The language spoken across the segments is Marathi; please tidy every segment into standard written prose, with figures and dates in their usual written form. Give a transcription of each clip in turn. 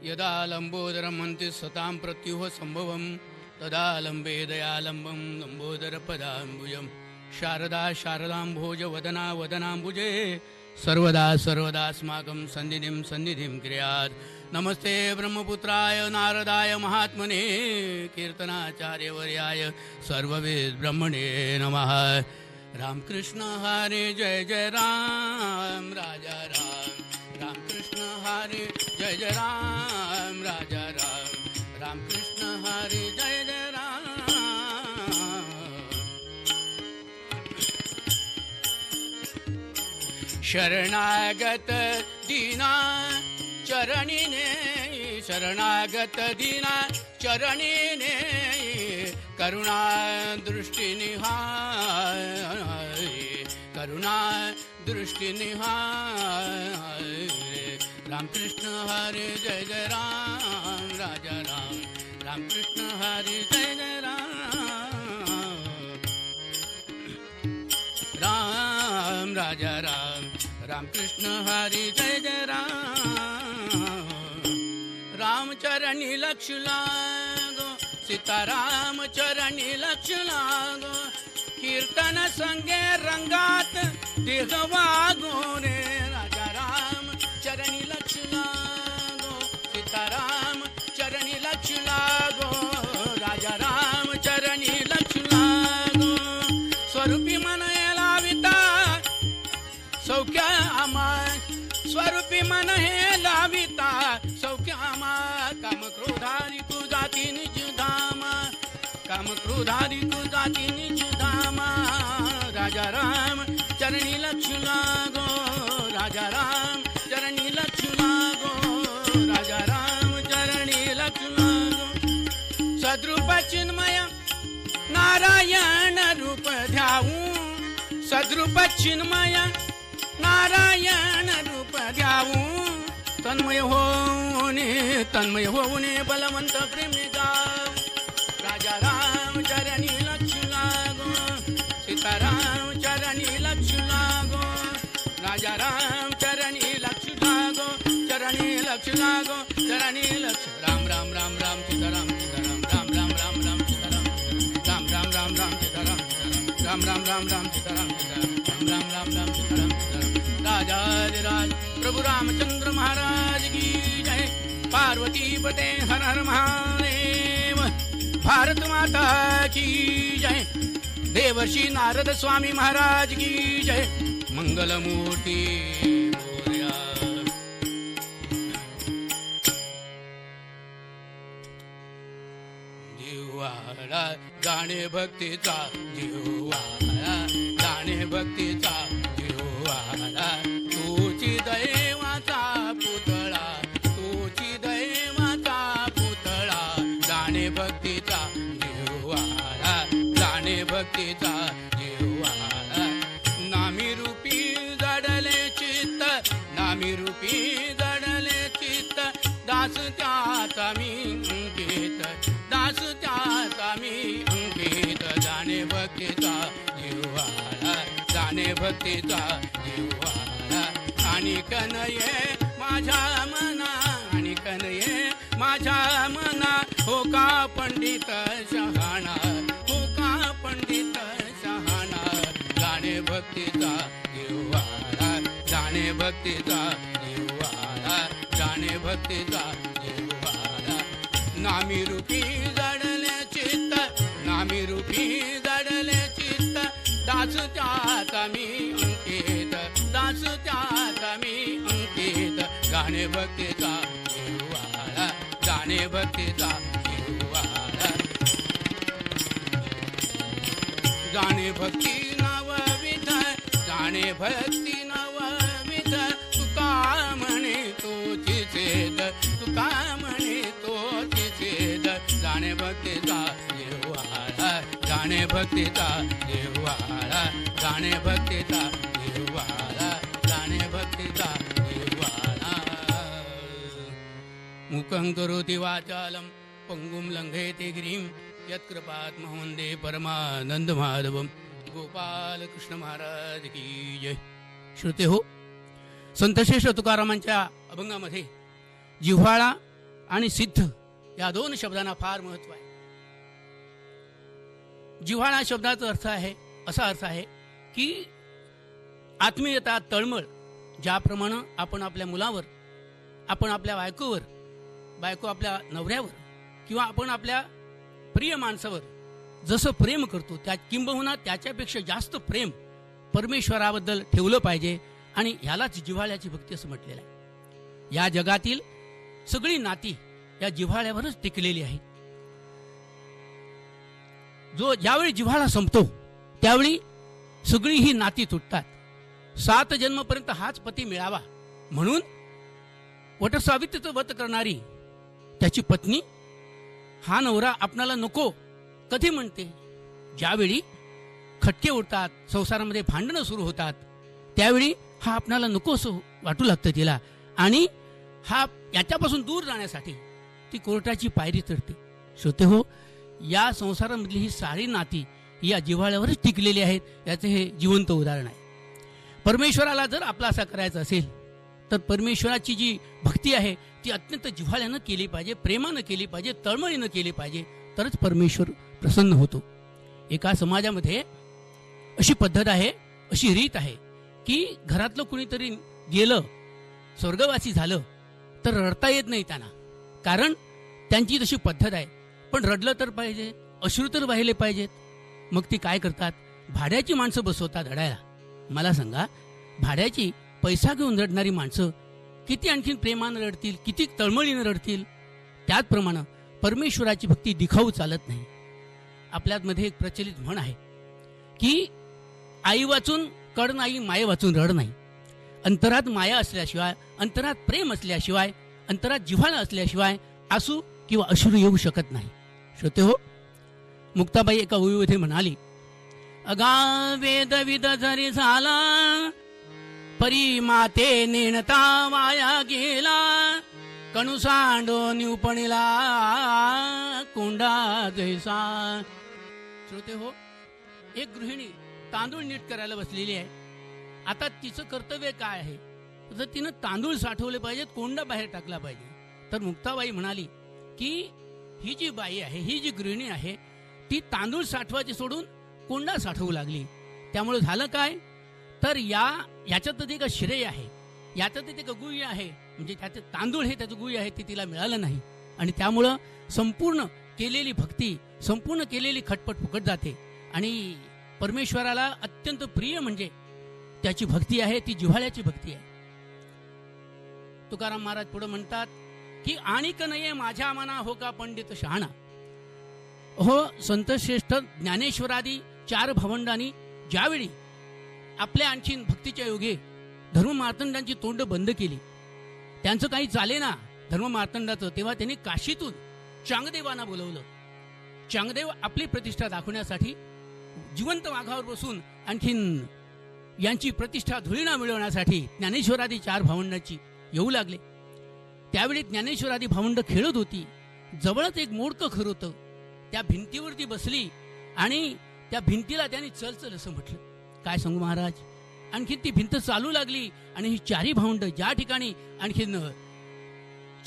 यदा लंबोदरं हन्ति सतां प्रत्युह सम्भवं तदा लम्बे दयालम्बं लम्बोदरपदाम्बुजं शारदा शारदाम्भोज वदना वदनाम्बुजे सर्वदा सर्वदास्माकं सन्निधिं क्रियात्। नमस्ते ब्रह्मपुत्राय नारदाय महात्मने कीर्तनाचार्यवर्याय सर्ववेद्ब्रह्मणे नमः। रामकृष्ण हरे जय जय राम राजा राम, रामकृष्ण हरे जय जय राम राजा राम, रामकृष्ण हरे जय जय राम। शरणागत दीना चरणीने, शरणागत दीना चरणीने करुणा दृष्टि निहाय, करुणा दृष्टि निहाय। रामकृष्ण हरे जय जय राम राजा राम, रामकृष्ण हरे जय जय राम, राम राजा राम, रामकृष्ण हरे जय जय राम। रामचरणी लक्ष लागो, सीताराम चरणी लक्ष लागो, कीर्तन संगे रंगात देह वागो रे। राजा राम चरणी लक्ष लागो, सीताराम चरणी लक्ष लागो, राजा राम चरणी लक्ष लागो। स्वरूपी मन लाविता सौख्य आमा, स्वरूपी मन हे लाविता सौख्य आमा। काम क्रोधारी तू जाती निज धामा, काम क्रोधारी तू जाती निज धामा। राजा राम चरणी लक्ष लागो, राजा राम चरणी लक्ष लागो, राजा राम चरणी लक्ष लागो। सद्रूप चिन्मय नारायण रूप ध्याऊ, सद्रूप चिन्मय नारायण रूप ध्याऊ। तन्मय होऊने बलवंत प्रेमी गाव। राजा राम चरणी लक्ष लागो, सीताराम चरणी लक्ष लागो, राजा राम चरणी लक्ष लागो, चरणी लक्ष लागो, चरणी लक्ष। राम राम राम राम सीताराम सीताराम, राम राम राम राम सीताराम, राम राम राम राम सीताराम, राम राम राम राम सीताराम, राम राम राम राम सीताराम। राजाधिराज प्रभु रामचंद्र महाराज की जय। पार्वती पते हर हर महादेव, भारत माता की जय। देवर्षि नारद स्वामी महाराज की जय। मंगलमूर्ती मोरया। जिव्हाळा जाणे भक्तीचा, जिव्हाळा जाणे भक्तीचा, जिव्हाळा तूची दैवाचा पुतळा, तूची दैवाचा पुतळा। जाणे भक्तीचा जिव्हाळा, जाणे भक्तीचा जिव्हाळा। नामी रूपी जडले चित्त, नामी रूपी जडले चित्त। दास त्याचा मी अंकित, दास त्याचा मी अंकित। जाणे भक्तीचा जिव्हाळा, जाणे भक्तीचा जिव्हाळा। आणि कनये माझ्या मना, आणि कनये माझ्या मना। हो का पंडित शहाणा, हो का पंडित शहाणा। जाणे भक्तीचा जिव्हाळा, जाणे भक्तीचा जिव्हाळा, जाणे भक्तीचा जिव्हाळा। नामी रूपी जडले चित्त, नामी रूपी जडले चित्त। दास त्याचा मी अंकित, दास त्याचा मी अंकित। जाणे भक्तीचा जिव्हाळा, जाणे भक्तीचा जिव्हाळा। जाणे भक्ती नाव विठ्ठल, जाणे भक्ती नाव विठ्ठल। तुका म्हणे तोची छेद, तुका म्हणे तोची छेद। जाणे भक्तीचा जिव्हाळा, जाणे भक्तीचा जिव्हाळा, जाणे भक्तीचा जिव्हाळा, जाणे भक्तीचा जिव्हाळा। मुखं करोति वाचालं पंगुं लंघयते गिरिं, यत्कृपात्महं वन्दे परमानंद माधवं। गोपाल कृष्ण महाराज की जय। श्रोते हो, संतश्रेष्ठ तुकारामांच्या अभंगामध्ये जिव्हाळा आणि सिद्ध या दोन शब्दांना फार महत्व आहे. जिव्हाळा शब्दाचा अर्थ आहे, असा अर्थ आहे की आत्मीयता, तळमळ. ज्याप्रमाणे आपण आपल्या मुलावर, आपण आपल्या बायकोवर, बायको आपल्या नवऱ्यावर, किंवा आपण आपल्या प्रिय माणसावर जसं प्रेम करतो, त्या किंबहुना त्याच्यापेक्षा जास्त प्रेम परमेश्वराबद्दल ठेवलं पाहिजे. आणि ह्यालाच जिव्हाळ्याची भक्ती असं म्हटलेलं आहे. या जगातील सगळी नाती या जिव्हाळ्यावरच टिकलेली आहेत. ज्यावेळी जिव्हाळा संपतो त्यावेळी सगळी ही नाती तुटतात. 7 जन्मपर्यंत हाच पती मिळावा म्हणून वटसावित्रीचं व्रत करणारी त्याची पत्नी हा नवरा आपणाला नको कधी म्हणते? ज्यावेळी खटके उडतात, संसारामध्ये भांडणं सुरू होतात, त्यावेळी हा आपणाला नको असं वाटू लागतं तिला. आणि हा याच्यापासून दूर जाण्यासाठी ती कोर्टाची पायरी चढते. श्रोते हो, या संसारामधली ही सारी नाती या जिव्हाळ्यावरच टिकलेली आहेत. याचं हे जिवंत उदाहरण आहे. परमेश्वराला जर आपला असा करायचा असेल तर परमेश्वराची जी भक्ती आहे ती अत्यंत जिव्हाळ्यानं केली पाहिजे, प्रेमानं केली पाहिजे, तळमळीनं केली पाहिजे, तरच परमेश्वर प्रसन्न होतो. एका समाजामध्ये अशी पद्धत आहे, अशी रीत आहे की घरातलं कुणीतरी गेलं, स्वर्गवासी झालं तर रडता येत नाही त्यांना, कारण त्यांची तशी पद्धत आहे. पण रडलं तर पाहिजे, अश्रू तर वाहिले पाहिजेत. मग ती काय करतात? भाड्याची माणसं बसवतात रडायला. मला सांगा, भाड्याची पैसा घेऊन रडणारी माणसं किती आणखीन प्रेमानं रडतील, किती तळमळीनं रडतील. त्याचप्रमाणे परमेश्वराची भक्ती दिखाऊ चालत नाही. आपल्यामध्ये एक प्रचलित म्हण आहे की आई वाचून कड नाही, माये वाचून रड नाही. अंतरात माया असल्याशिवाय, अंतरात प्रेम असल्याशिवाय, अंतरात जिव्हाळा असल्याशिवाय आसू किंवा अश्रू येऊ शकत नाही. श्रोते हो, मुक्ताबाई एका ओवीमध्ये म्हणाली, अगा वेद विद जरी झाला, परी माते नेणता वाया गेला, कणू सांडो निवपणीला कोंडा जैसा. श्रोते हो, एक गृहिणी तांदूळ नीट करायला बसलेली आहे. आता तिचं कर्तव्य काय आहे? तर तिनं तांदूळ साठवले पाहिजेत, कोंडा बाहेर टाकला पाहिजे. तर मुक्ताबाई म्हणाली की ही जी बाई आहे, ही जी गृहिणी आहे, ती तांदूळ साठवायचे सोडून कोंडा साठवू लागली. त्यामुळे झालं काय? तर याच्यात एक श्रेय आहे, याच्यात एक गुह्य आहे, म्हणजे त्याचे तांदूळ हे त्याचं गुह्य आहे, ते तिला मिळालं नाही. आणि त्यामुळं संपूर्ण केलेली भक्ती, संपूर्ण केलेली खटपट फुकट जाते. आणि परमेश्वराला अत्यंत प्रिय म्हणजे त्याची भक्ती आहे, ती जिव्हाळ्याची भक्ती आहे. तुकाराम महाराज पुढे म्हणतात की आणिक नये माझ्या मना हो का पंडित शहाणा. हो, संत श्रेष्ठ ज्ञानेश्वरादी 4 भावंडांनी ज्यावेळी आपल्या आणखीन भक्तीच्या योगे धर्म मार्तंडांची तोंड बंद केली, त्यांचं काही चाले ना धर्म मार्तंडाचं, तेव्हा त्यांनी काशीतून चांगदेवांना बोलवलं. चांगदेव आपली प्रतिष्ठा दाखवण्यासाठी जिवंत वाघावर बसून आणखीन यांची प्रतिष्ठा धुळीना मिळवण्यासाठी ज्ञानेश्वरादी 4 भावंडांची येऊ लागले. त्यावेळी ज्ञानेश्वरादी भावंड खेळत होती. जवळच एक मोडकं खरं होतं. त्या भिंतीवरती बसली आणि त्या भिंतीला त्यांनी चल चल असं म्हटलं. काय सांगू महाराज, आणखीन ती भिंत चालू लागली आणि ही 4ही भावंड ज्या ठिकाणी आणखीन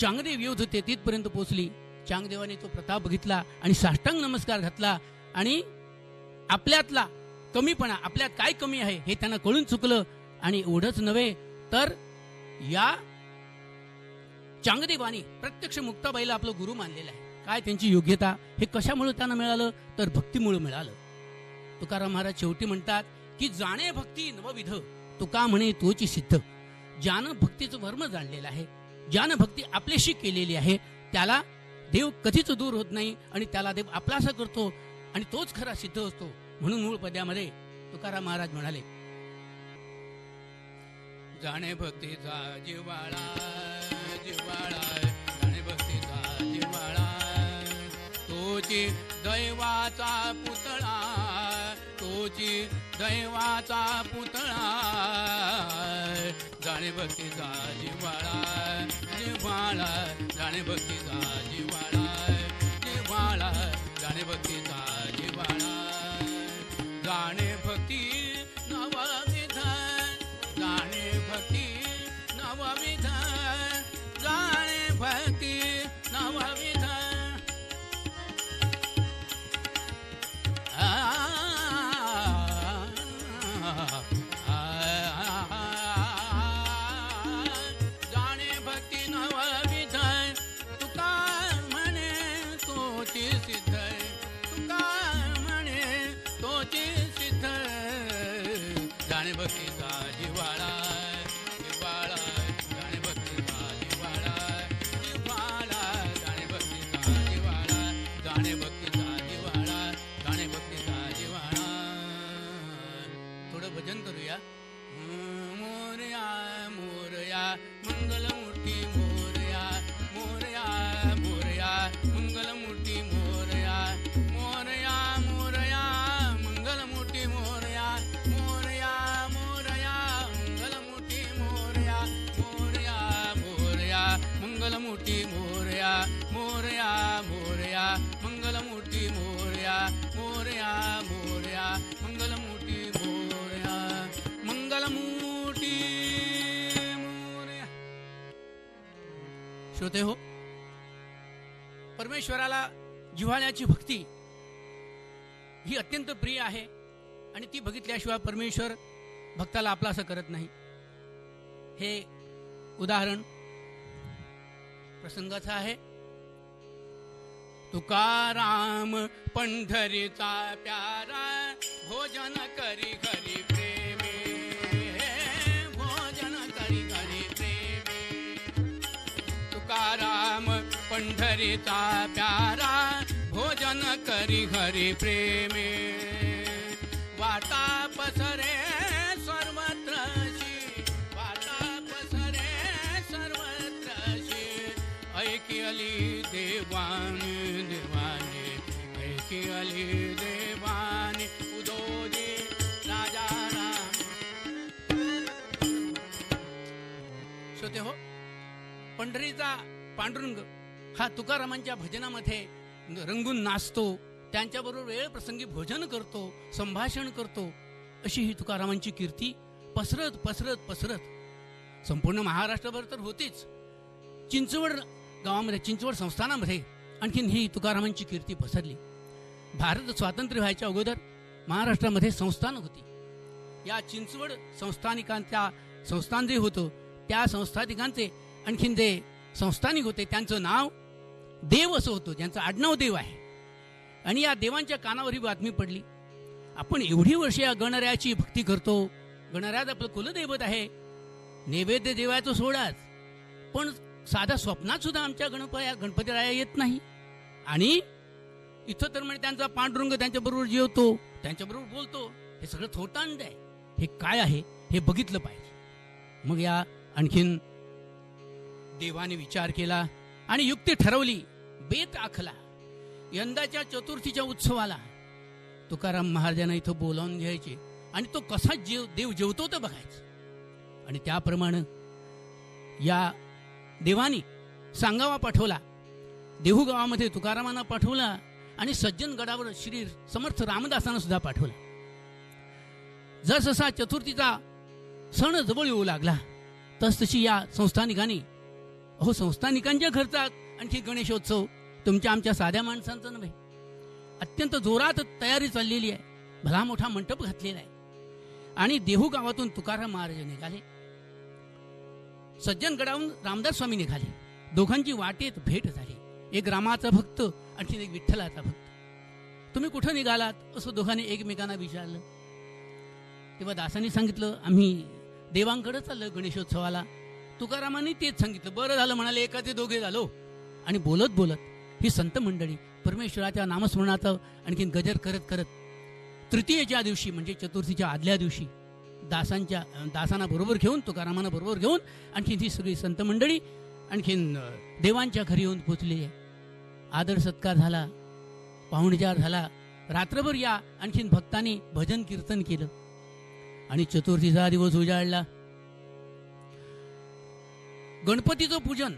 चांगदेव येत होते तिथपर्यंत पोहोचली. चांगदेवाने तो प्रताप बघितला आणि साष्टांग नमस्कार घातला आणि आपल्यातला कमीपणा, आपल्यात काय कमी आहे हे त्यांना कळून चुकलं. आणि एवढंच नव्हे तर या चांगदेवानी प्रत्यक्ष मुक्ताबाईला आपलं गुरु मानलेलं आहे. काय त्यांची योग्यता, हे कशामुळे त्यांना मिळालं? तर भक्तीमुळे मिळालं. तुकाराम महाराज शेवटी म्हणतात की जाणे भक्ती नवविध, तुका म्हणे तोची सिद्ध. ज्यानं भक्तीचं वर्म जाणलेलं आहे, ज्यानं भक्ती आपल्याशी केलेली आहे, त्याला देव कधीच दूर होत नाही आणि त्याला देव आपलासा करतो आणि तोच खरा सिद्ध असतो. म्हणून मूळ पद्यामध्ये तुकाराम महाराज म्हणाले, जाणे भक्तीचा जिव्हाळा, जिव्हाळा जाणे भक्तीचा जिव्हाळा, तोची दैवाचा पुतळा, तोची दैवाचा पुतळा, जाणे भक्तीचा जिव्हाळा, जिव्हाळा जाणे भक्तीचा जिव्हाळा, जिव्हाळा जाणे भक्तीचा जिव्हाळा. जाणे भक्ती नवविध, जाणे भक्ती नवविध, जाणे भक्ती नवविध जाणे भक्ती नवविध तुका म्हणे तोची सिद्ध तुका म्हणे तोची सिद्ध जाणे भक्तीचा जिव्हाळा जिव्हाळा जाणे भक्तीचा जिव्हाळा जिव्हाळा जाणे भक्तीचा जिव्हाळा जाणे भक्तीचा जिव्हाळा जाणे भक्तीचा जिव्हाळा. थोडं भजन करूया. मोरया मोरया मंगलमूर्ती मोरया मोरया मोरया मंगलमूर्ती मोरया मोरया मोरया मंगलमूर्ती मोरया मोरया मोरया मंगलमूर्ती मोरया मोरया मोरया मंगलमूर्ती मोरया मोरया मोरया मंगलमूर्ती मोरया मोरया मोरया मंगलमूर्ती मोरया मंगलमूर्ती मोरया. श्रोते हो, परमेश्वराला जिव्हाळ्याची भक्ती ही अत्यंत प्रिय आहे आणि ती बघितल्याशिवाय परमेश्वर भक्ताला आपलासं करत नाही. हे उदाहरण प्रसंगाचं आहे. तुकाराम पंढरीचा प्यारा भोजन करी घरी प्रेमे भोजन करी घरी प्रेमे. तुकाराम पंढरीचा प्यारा भोजन करी घरी प्रेमे. वाटा पसरे सर्वत्रशी वाटा पसरे सर्वत्रशी ऐकी अली देवाने देवाने ऐकी अली देवाने उदोजी राजा राम. श्रोते हो, पंढरीचा पांडुरंग हा तुकारामांच्या भजनामध्ये रंगून नाचतो, त्यांच्याबरोबर वेळ प्रसंगी भोजन करतो, संभाषण करतो. अशी ही तुकारामांची कीर्ती पसरत पसरत पसरत संपूर्ण महाराष्ट्रभर तर होतीच, चिंचवड गावामध्ये चिंचवड संस्थानामध्ये आणखीन ही तुकारामांची कीर्ती पसरली. भारत स्वातंत्र्य व्हायच्या अगोदर महाराष्ट्रामध्ये संस्थान होती. या चिंचवड संस्थानिकांच्या संस्थान जे होतं त्या संस्थानिकांचे आणखीन जे संस्थानिक होते त्यांचं नाव देव असं होतं, ज्यांचं आडनाव देव आहे. आणि या देवांच्या कानावर ही बातमी पडली, आपण एवढी वर्ष या गणरायाची भक्ती करतो, गणरायात आपलं कुलदैवत आहे, नैवेद्य देवाचं सोडाच, पण साधा स्वप्नात सुद्धा आमच्या गणपतीराया येत नाही. आणि इथं तर म्हणजे त्यांचा पांडुरंग त्यांच्याबरोबर जेवतो, त्यांच्याबरोबर बोलतो, हे सगळं थोटांड आहे. हे काय आहे हे बघितलं पाहिजे. मग या आणखीन देवाने विचार केला आणि युक्ती ठरवली, बेत आखला. यंदाच्या चतुर्थीच्या उत्सवाला तुकाराम महाराजांना इथं बोलावून घ्यायचे आणि तो कसा देव जेवतो तर बघायचं. आणि त्याप्रमाणे या देवानी सांगावा पाठवला, देहू गावामध्ये तुकारामांना पाठवला आणि सज्जन गडावर श्री समर्थ रामदासांना सुद्धा पाठवला. जसजसा चतुर्थीचा सण जवळ येऊ लागला तसतशी या संस्थानिकांनी, अहो संस्थानिकांच्या घरचा आणखी गणेशोत्सव, तुमच्या आमच्या साध्या माणसांचा नव्हे, अत्यंत जोरात तयारी चाललेली आहे. भला मोठा मंडप घातलेला आहे. आणि देहू गावातून तुकाराम महाराज निघाले, सज्जनगडाहून रामदास स्वामी निघाले. दोघांची वाटेत भेट झाली. एक रामाचा भक्त आणखी एक विठ्ठलाचा भक्त. तुम्ही कुठं निघालात असं दोघांनी एकमेकांना विचारलं. तेव्हा दासांनी सांगितलं, आम्ही देवांकडे चाललो गणेशोत्सवाला. तुकारामांनी तेच सांगितलं. बरं झालं म्हणाले, एका ते दोघे झालो. आणि बोलत बोलत ही संत मंडळी परमेश्वराच्या नामस्मरणाचं आणखीन गजर करत करत तृतीयेच्या दिवशी म्हणजे चतुर्थीच्या आदल्या दिवशी दासांना बरोबर घेऊन, तुकारामांना बरोबर घेऊन आणखीन ही सगळी संत मंडळी आणखीन देवांच्या घरी येऊन पोचली आहे. आदर सत्कार झाला, पाहुणचार झाला. रात्रभर या आणखीन भक्तांनी भजन कीर्तन केलं आणि चतुर्थीचा दिवस उजाडला. गणपतीचं पूजन,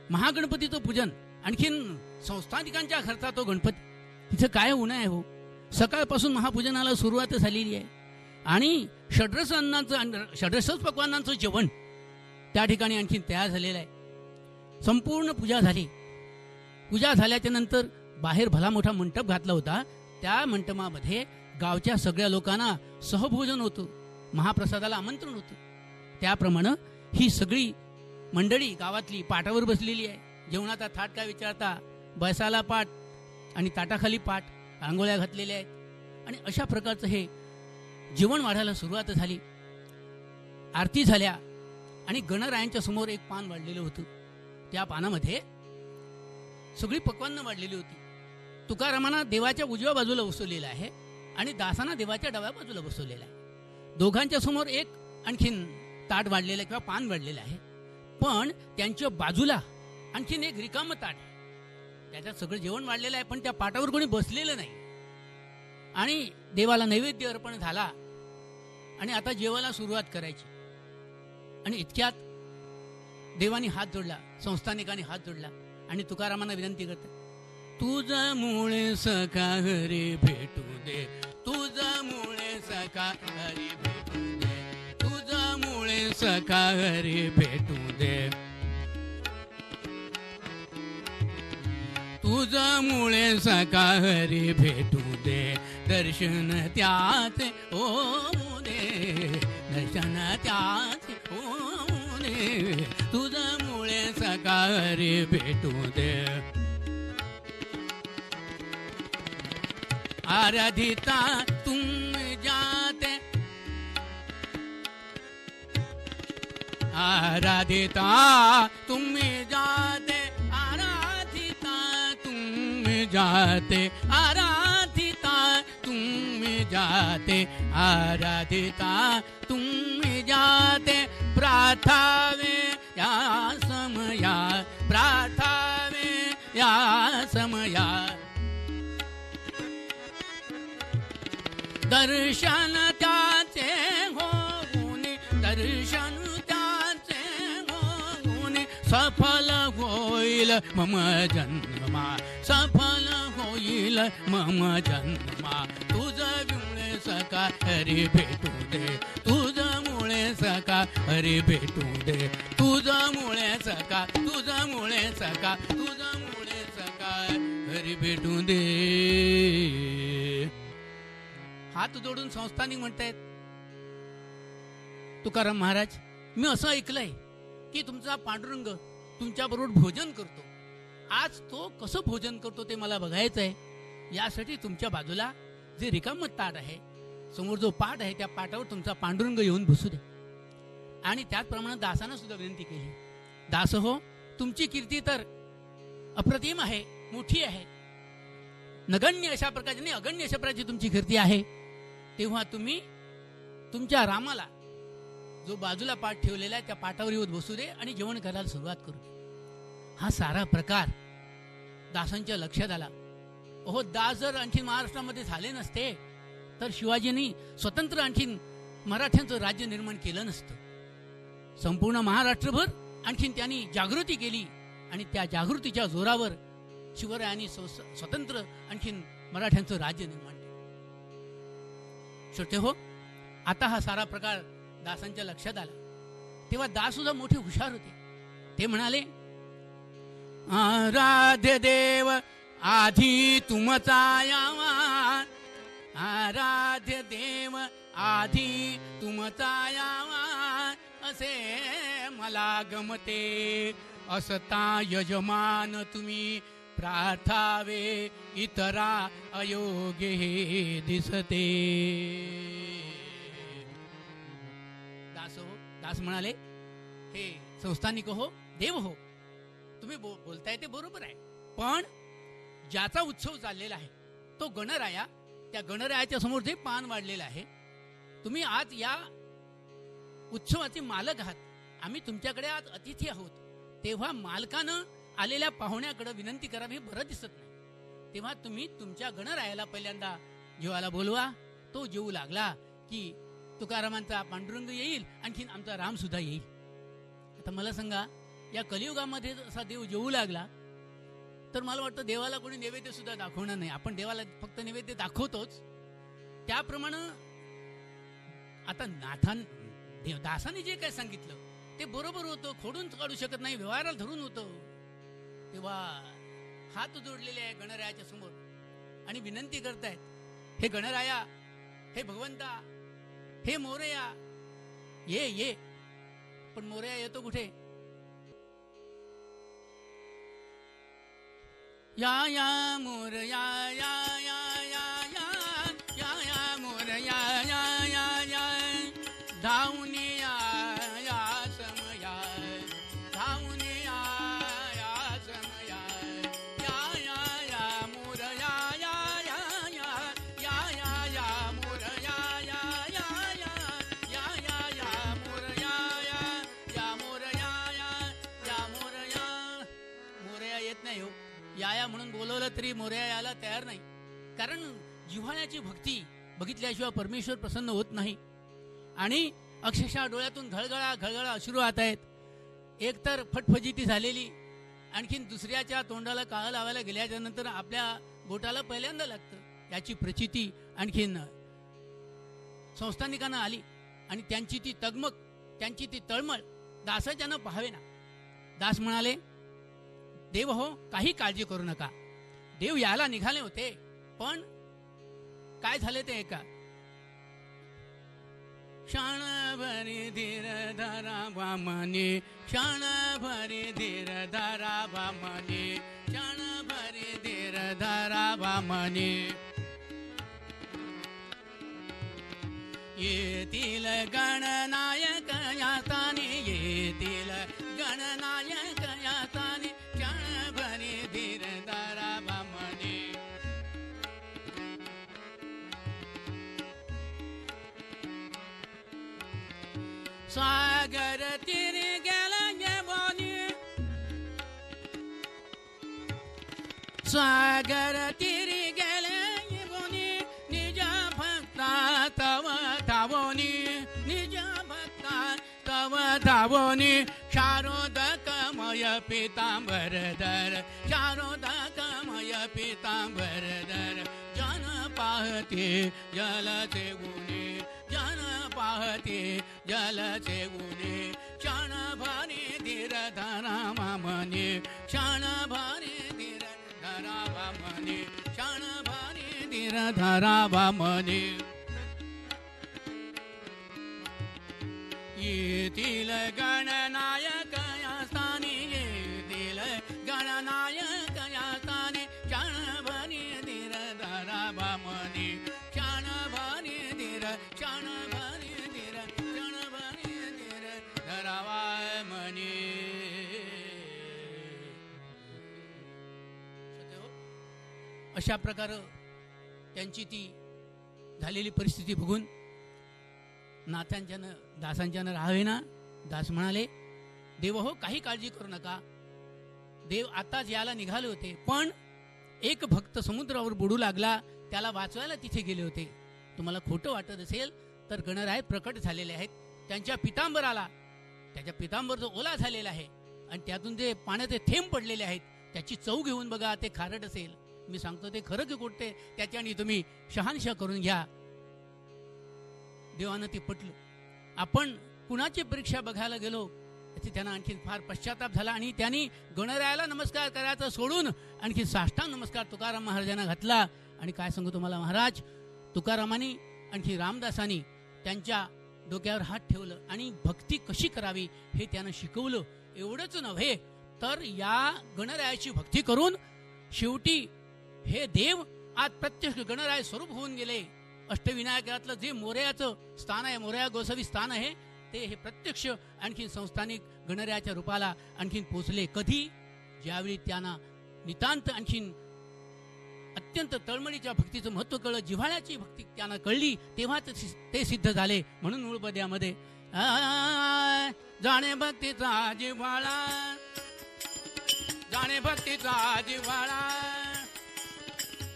महागणपतीचं पूजन, आणखीन संस्थानिकांच्या घरचा तो गणपती. तिथं काय होणं आहे हो, सकाळपासून महापूजनाला सुरुवात झालेली आहे आणि षड्रस पक्वानांचं जेवण त्या ठिकाणी आणखीन तयार झालेलं आहे. संपूर्ण पूजा झाली. पूजा झाल्याच्या नंतर बाहेर भला मोठा मंडप घातला होता. त्या मंडपामध्ये गावच्या सगळ्या लोकांना सहभोजन होतं, महाप्रसादाला आमंत्रण होतं. त्याप्रमाणे ही सगळी मंडळी गावातली पाटावर बसलेली आहे. जेवणाचा थाट काय विचारता, बसाला पाट आणि ताटाखाली पाट, आंघोळ्या घातलेल्या आहेत. आणि अशा प्रकारचं हे जेवण वाढायला सुरुवात झाली. आरती झाल्या आणि गणरायांच्या समोर एक पान वाढलेलं होतं. त्या पानामध्ये सगळी पक्वान्न वाढलेली होती. तुकारामांना देवाच्या उजव्या बाजूला बसवलेलं आहे आणि दासांना देवाच्या डाव्या बाजूला बसवलेलं आहे. दोघांच्या समोर एक आणखीन ताट वाढलेलं आहे किंवा पान वाढलेलं आहे. पण त्यांच्या बाजूला आणखीन एक रिकामं ताट आहे. त्याच्यात सगळं जेवण वाढलेलं आहे, पण त्या पाटावर कोणी बसलेलं नाही. आणि देवाला नैवेद्य अर्पण झाला आणि आता जेवायला सुरुवात करायची. आणि इतक्यात देवानी हात जोडला, संस्थानिकांनी हात जोडला आणि तुकारामांना विनंती करते, तुझं मुळे सखा हरी भेटू दे, तुझं मुळे सखा हरी भेटू दे, तुझं मुळे सखा हरी भेटू दे, तुझं मुळे सखा हरी भेटू दे, दर्शन त्याचे होऊ दे, दर्शन त्याचे होऊ दे, तुझं मुळे सखा हरी भेटू दे. आराधिता तुम जाते, आराधिता तुम जाते, आराधिता तुम जाते, आराधिता तुम जाते, आराधिता तुम जाते, प्रार्थावे या समया, प्रार्थावे या समया, दर्शन त्याचे होऊन, दर्शन त्याचे होऊन, सफल होईल मम जन्मा, सफल होईल मम जन्मा, तुझं मुळे सखा हरी भेटू दे, तुझं मुळे सखा हरी भेटू दे, तुझं मुळे सखा, तुझं मुळे सखा, तुझं मुळे सखा हरी भेटू दे. हात जोडून संस्थानिक म्हणतायत, तुकाराम महाराज, मी असं ऐकलंय की तुमचा पांडुरंग तुमच्याबरोबर भोजन करतो. आज तो कसं भोजन करतो ते मला बघायचं आहे. यासाठी तुमच्या बाजूला जे रिकामं ताट आहे, समोर जो पाट आहे, त्या पाटावर तुमचा पांडुरंग येऊन बसू दे. आणि त्याचप्रमाणे दासानं सुद्धा विनंती केली, दास हो, तुमची कीर्ती तर अप्रतिम आहे, मोठी आहे, नगण्य अशा प्रकारची नाही, अगण्य अशा प्रकारची तुमची कीर्ती आहे. तेव्हा तुम्ही तुमच्या रामाला जो बाजूला पाठ ठेवलेला आहे त्या पाटावर येऊन बसू दे आणि जेवण करायला सुरुवात करू दे. हा सारा प्रकार दासांच्या लक्षात आला. ओहो, दास जर आणखी महाराष्ट्रामध्ये झाले नसते तर शिवाजींनी स्वतंत्र आणखीन मराठ्यांचं राज्य निर्माण केलं नसतं. संपूर्ण महाराष्ट्रभर आणखीन त्यांनी जागृती केली आणि त्या जागृतीच्या जोरावर शिवरायांनी स्वतंत्र आणखीन मराठ्यांचं राज्य निर्माण केलं. श्रोते हो, आता हा सारा प्रकार दासांच्या लक्षात आला. तेव्हा दास सुद्धा मोठे हुशार होते. ते म्हणाले, आराध्य देव आधी तुमचा यावा, आराध्य देव आधी तुमचा यावा, असे मला गमते, असता यजमान तुम्ही प्रार्थावे, इतरा अयोग्य हे दिसते. दास हो, दास म्हणाले, हे संस्थानिक हो, देव हो, तुम्ही बोलताय ते बरोबर आहे, पण ज्याचा उत्सव चाललेला आहे तो गणराया, त्या गणरायाच्या समोर जे पान वाढलेलं आहे, तुम्ही आज या उत्सवाचे मालक आहात, आम्ही तुमच्याकडे आज अतिथी आहोत. तेव्हा मालकानं आलेल्या पाहुण्याकडे विनंती करावी बरं दिसत नाही. तेव्हा तुम्ही तुमच्या गणरायाला पहिल्यांदा जेवायला बोलवा. तो जेवू लागला की तुकारामांचा पांडुरंग येईल, आणखीन आमचा राम सुद्धा येईल. आता मला सांगा, या कलियुगामध्ये असा देव जेवू लागला तर मला वाटतं देवाला कोणी नैवेद्य सुद्धा दाखवणार नाही. आपण देवाला फक्त नैवेद्य दाखवतोच. त्याप्रमाणे आता दासाने जे काय सांगितलं ते बरोबर होतं, खोडून काढू शकत नाही, व्यवहाराला धरून होतं. तेव्हा हात जोडलेले आहे गणरायाच्या समोर आणि विनंती करतायत, हे गणराया, हे भगवंता, हे मोरया, ये ये. पण मोरया येतो कुठे? या या मोरया या या या या या या मोरया या या या धावून या या समया, धावून या या समया, या या या मोरया या या या या या या मोरया या या या या या या मोरया या या मोरया या या मोरया. मोरया येत नाही हो. या म्हणून बोलवलं तरी मोरया यायला तयार नाही. कारण जिव्हाळ्याची भक्ती बघितल्याशिवाय परमेश्वर प्रसन्न होत नाही. आणि अक्षरशः डोळ्यातून घळघळा घळघळा अश्रू आत आहेत. एकतर फटफजिती झालेली, आणखीन दुसऱ्याच्या तोंडाला काळं लावायला गेल्याच्या नंतर आपल्या बोटाला पहिल्यांदा लागतं, याची प्रचिती आणखीन संस्थानिकांना आली. आणि त्यांची ती तगमग, त्यांची ती तळमळ दासाच्यानं पाहावे ना. दास म्हणाले, देव हो, काही काळजी करू नका. देव यायला निघाले होते, पण काय झाले ते ऐका. क्षण भरी धीर धरा वामने, क्षण भरी धीर धरा वामने, क्षण भरी धीर धरा वामने. येतील गणनायक याताने, येतील गणनायक याताने, क्षण भरी धीर धरा वामने. सागर तीर गेला ये बोनी, सागर तीर गेले ये बोनी, निज भक्ता तव धावोनी, निज भक्ता तव धावोनी. शारोदकमय पीतांबरधर, शारोदकमय पीतांबरधर. जन पाहते जलचे गुणे, जन पाहते जलचे गुणे. क्षण भरी धीर धरा वामने, क्षण भरी धीर धरा वामने, क्षण भरी धीर धरा वामने. येतील गणनायक यास्थानी, येतील गणनायक यास्थानी. क्षण भरी धीर धरा वामने, क्षण भरी धीर, क्षण भरी धीर, क्षण भरी धीर धरा वामने. अशा प्रकारे त्यांची ती झालेली परिस्थिती बघून नाथांच्यानं दासांच्यानं राहावे ना. दास म्हणाले, देव हो, काही काळजी करू नका. देव आताच यायला निघाले होते, पण एक भक्त समुद्रावर बुडू लागला, त्याला वाचवायला तिथे गेले होते. तुम्हाला खोटं वाटत असेल तर गणराय प्रकट झालेले आहेत. त्यांच्या पितांबराला, त्याच्या पितांबर जो ओला झालेला आहे आणि त्यातून जे पाण्याचे थेंब पडलेले आहेत, त्याची चव घेऊन बघा, ते खारट असेल. मी सांगतो ते खरं की खोटे, त्याच्याने तुम्ही शहानिशा करून घ्या. देवानं ते पटलं. आपण कुणाची परीक्षा बघायला गेलो याची त्यांना आणखी फार पश्चाताप झाला आणि त्यांनी गणरायाला नमस्कार करायचं सोडून आणखी साष्टांग नमस्कार तुकाराम महाराजांना घातला. आणि काय सांगू तुम्हाला महाराज, तुकारामांनी आणखी रामदासांनी त्यांच्या डोक्यावर हात ठेवलं आणि भक्ती कशी करावी हे त्यानं शिकवलं. एवढंच नव्हे तर या गणरायाची भक्ती करून शेवटी हे देव आज प्रत्यक्ष गणराय स्वरूप होऊन गेले. अष्टविनायकातलं जे मोरयाचं स्थान आहे, मोरया गोसावी स्थान आहे, ते हे प्रत्यक्ष आणखी संस्थानिक गणरायाच्या रूपाला आणखीन पोचले. कधी? ज्यावेळी त्यांना नितांत आणखीन अत्यंत तळमळीच्या भक्तीचं महत्व कळलं, जिव्हाळ्याची भक्ती त्यांना कळली, तेव्हाच ते सिद्ध झाले. म्हणून मूळपद्यामध्ये जाणे भक्तीचा जिव्हाळा, जाणे भक्तीचा जिव्हाळा,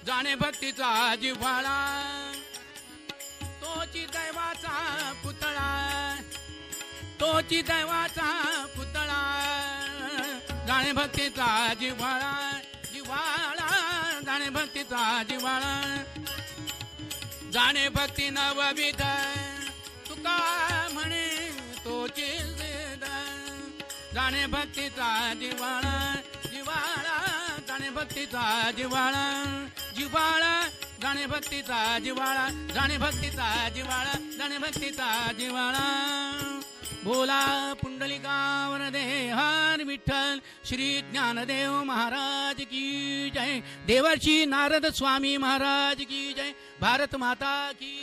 जाणे भक्तीचा जिव्हाळा, तोची दैवाचा पुतळा, तोची दैवाचा पुतळा. जाणे भक्तीचा जिव्हाळा, जिव्हाळा, जाणे भक्तीचा जिव्हाळा. जाणे भक्ती नवविध तुका म्हणे तोची सिद्ध. जाणे भक्तीचा जिव्हाळा, जिव्हाळा, जाणे जाणे भक्तीचा जिव्हाळा जिव्हाळा जाणे भक्तीचा जिव्हाळा जाणे भक्तीचा जिव्हाळा जाणे भक्तीचा जिव्हाळा बोला पुंडलिकावर दे हर विठ्ठल श्री ज्ञानदेव महाराज की जय देवर्षी नारद स्वामी महाराज की जय भारत माता की